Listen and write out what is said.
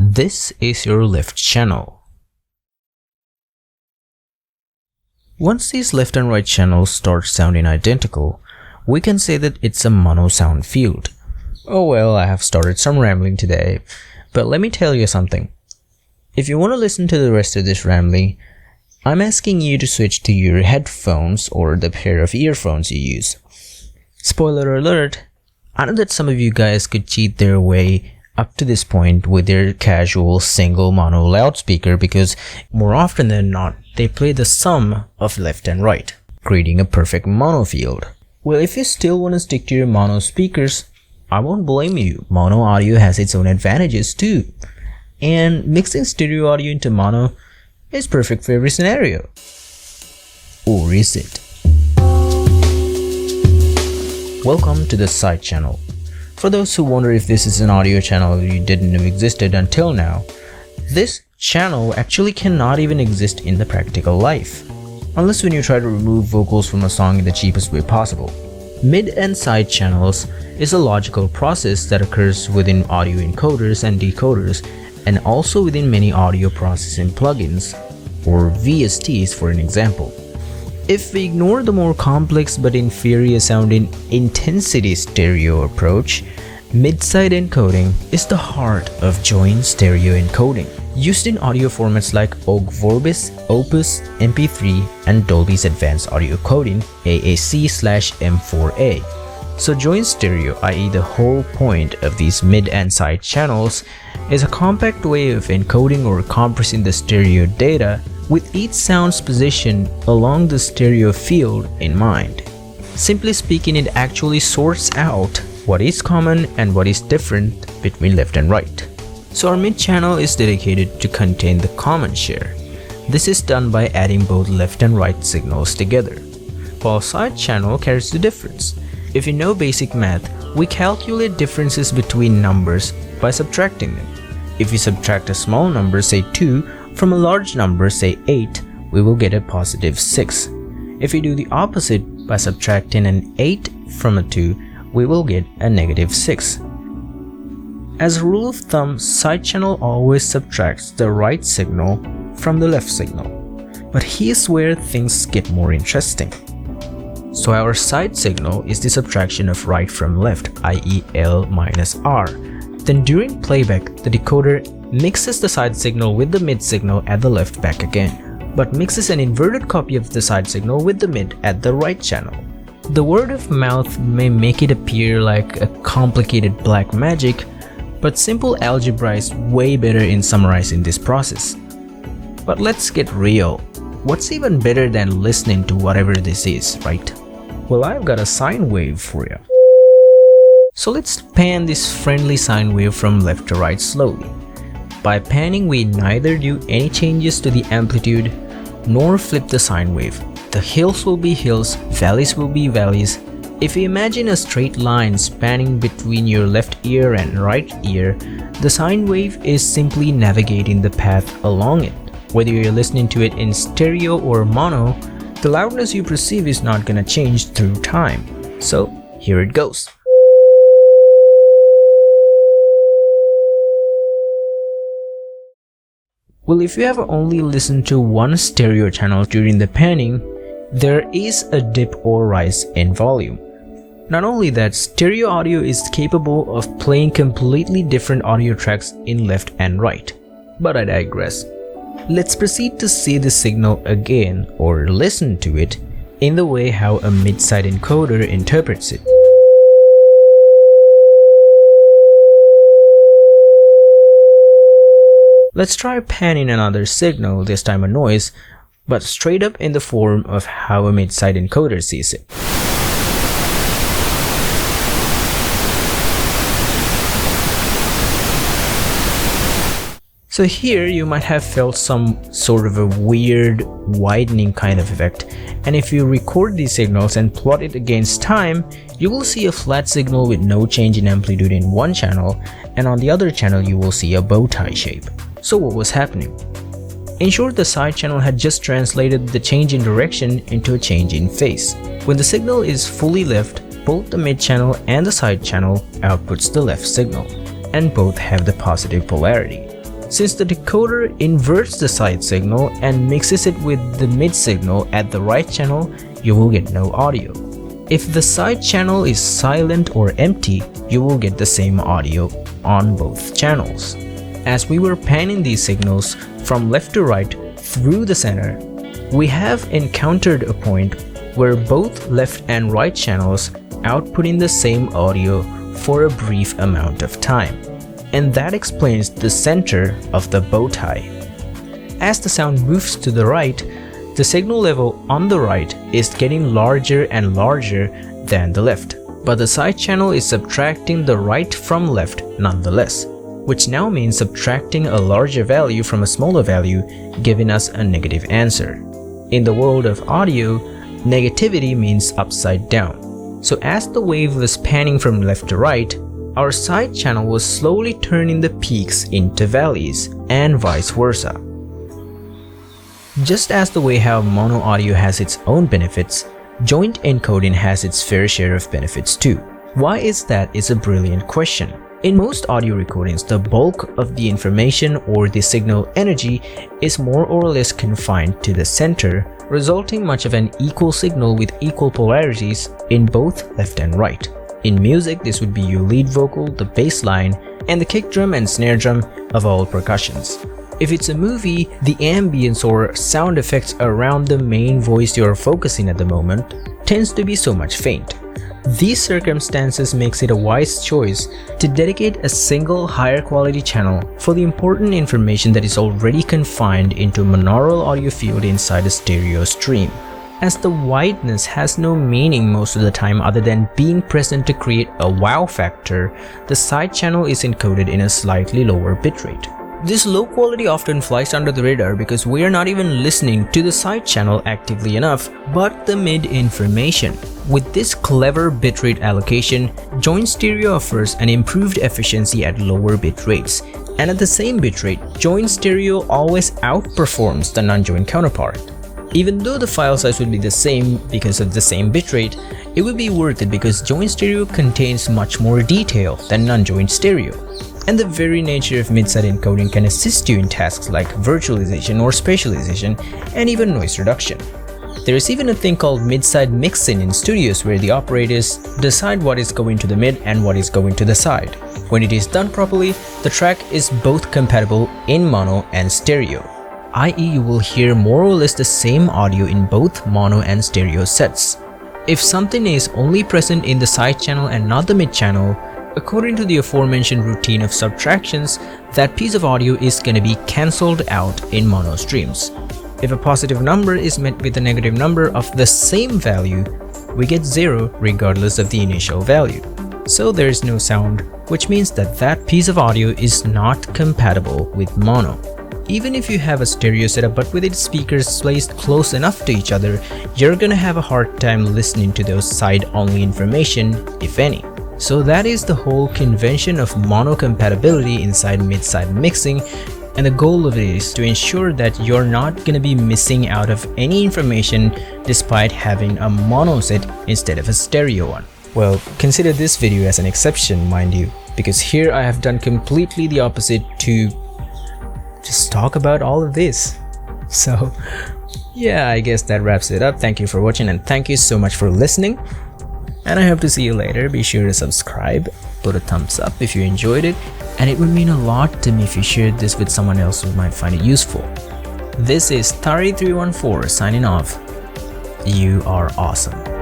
This is your left channel. Once these left and right channels start sounding identical, we can say that it's a mono sound field. Oh well, I have started some rambling today, but let me tell you something. If you want to listen to the rest of this rambling, I'm asking you to switch to your headphones or the pair of earphones you use. Spoiler alert, I know that some of you guys could cheat their way up to this point with their casual single mono loudspeaker because more often than not, they play the sum of left and right, creating a perfect mono field. Well, if you still want to stick to your mono speakers, I won't blame you. Mono audio has its own advantages too. And mixing stereo audio into mono is perfect for every scenario. Or is it? Welcome to the side channel. For those who wonder if this is an audio channel you didn't know existed until now, this channel actually cannot even exist in the practical life, unless when you try to remove vocals from a song in the cheapest way possible. Mid and side channels is a logical process that occurs within audio encoders and decoders, and also within many audio processing plugins, or VSTs for an example. If we ignore the more complex but inferior sounding intensity stereo approach, mid-side encoding is the heart of joint stereo encoding, used in audio formats like Ogg Vorbis, Opus, MP3, and Dolby's Advanced Audio Coding AAC/M4A. So joint stereo, i.e. the whole point of these mid and side channels, is a compact way of encoding or compressing the stereo data with each sound's position along the stereo field in mind. Simply speaking, it actually sorts out what is common and what is different between left and right. So our mid channel is dedicated to contain the common share. This is done by adding both left and right signals together, while side channel carries the difference. If you know basic math, we calculate differences between numbers by subtracting them. If we subtract a small number, say 2, from a large number, say 8, we will get a positive 6. If we do the opposite by subtracting an 8 from a 2, we will get a negative 6. As a rule of thumb, side channel always subtracts the right signal from the left signal. But here's where things get more interesting. So our side signal is the subtraction of right from left, i.e. L minus R. Then during playback, the decoder mixes the side signal with the mid signal at the left back again, but mixes an inverted copy of the side signal with the mid at the right channel. The word of mouth may make it appear like a complicated black magic, but simple algebra is way better in summarizing this process. But let's get real. What's even better than listening to whatever this is, right? Well, I've got a sine wave for you. So let's pan this friendly sine wave from left to right slowly. By panning, we neither do any changes to the amplitude nor flip the sine wave. The hills will be hills, valleys will be valleys. If you imagine a straight line spanning between your left ear and right ear, the sine wave is simply navigating the path along it. Whether you're listening to it in stereo or mono, the loudness you perceive is not gonna change through time. So here it goes. Well, if you have only listened to one stereo channel during the panning, there is a dip or rise in volume. Not only that, stereo audio is capable of playing completely different audio tracks in left and right. But I digress. Let's proceed to see the signal again, or listen to it, in the way how a mid-side encoder interprets it. Let's try panning another signal, this time a noise, but straight up in the form of how a mid-side encoder sees it. So here you might have felt some sort of a weird widening kind of effect, and if you record these signals and plot it against time, you will see a flat signal with no change in amplitude in one channel, and on the other channel you will see a bow tie shape. So what was happening? In short, the side channel had just translated the change in direction into a change in phase. When the signal is fully left, both the mid channel and the side channel outputs the left signal, and both have the positive polarity. Since the decoder inverts the side signal and mixes it with the mid signal at the right channel, you will get no audio. If the side channel is silent or empty, you will get the same audio on both channels. As we were panning these signals from left to right through the center, we have encountered a point where both left and right channels outputting the same audio for a brief amount of time. And that explains the center of the bow tie. As the sound moves to the right, the signal level on the right is getting larger and larger than the left, but the side channel is subtracting the right from left nonetheless, which now means subtracting a larger value from a smaller value, giving us a negative answer. In the world of audio, negativity means upside down. So as the wave was panning from left to right, our side channel was slowly turning the peaks into valleys, and vice versa. Just as the way how mono audio has its own benefits, joint encoding has its fair share of benefits too. Why is that is a brilliant question. In most audio recordings, the bulk of the information or the signal energy is more or less confined to the center, resulting much of an equal signal with equal polarities in both left and right. In music, this would be your lead vocal, the bass line, and the kick drum and snare drum of all percussions. If it's a movie, the ambience or sound effects around the main voice you're focusing at the moment tends to be so much faint. These circumstances makes it a wise choice to dedicate a single higher quality channel for the important information that is already confined into a monaural audio field inside a stereo stream. As the wideness has no meaning most of the time other than being present to create a wow factor, the side channel is encoded in a slightly lower bitrate. This low quality often flies under the radar because we are not even listening to the side channel actively enough, but the mid information. With this clever bitrate allocation, joint stereo offers an improved efficiency at lower bit rates, and at the same bitrate, joint stereo always outperforms the non-joint counterpart. Even though the file size would be the same because of the same bitrate, it would be worth it because joint stereo contains much more detail than non-joint stereo. And the very nature of mid-side encoding can assist you in tasks like virtualization or spatialization and even noise reduction. There is even a thing called mid-side mixing in studios where the operators decide what is going to the mid and what is going to the side. When it is done properly, the track is both compatible in mono and stereo, i.e. you will hear more or less the same audio in both mono and stereo sets. If something is only present in the side channel and not the mid channel, according to the aforementioned routine of subtractions, that piece of audio is going to be cancelled out in mono streams. If a positive number is met with a negative number of the same value, we get 0 regardless of the initial value. So there is no sound, which means that that piece of audio is not compatible with mono. Even if you have a stereo setup but with its speakers placed close enough to each other, you're gonna have a hard time listening to those side-only information, if any. So that is the whole convention of mono compatibility inside mid-side mixing, and the goal of it is to ensure that you're not gonna be missing out of any information despite having a mono set instead of a stereo one. Well, consider this video as an exception, mind you, because here I have done completely the opposite to just talk about all of this. So yeah, I guess that wraps it up. Thank you for watching and thank you so much for listening, and I hope to see you later. Be sure to subscribe, put a thumbs up if you enjoyed it, and it would mean a lot to me if you shared this with someone else who might find it useful. This is Tari314 signing off. You are awesome.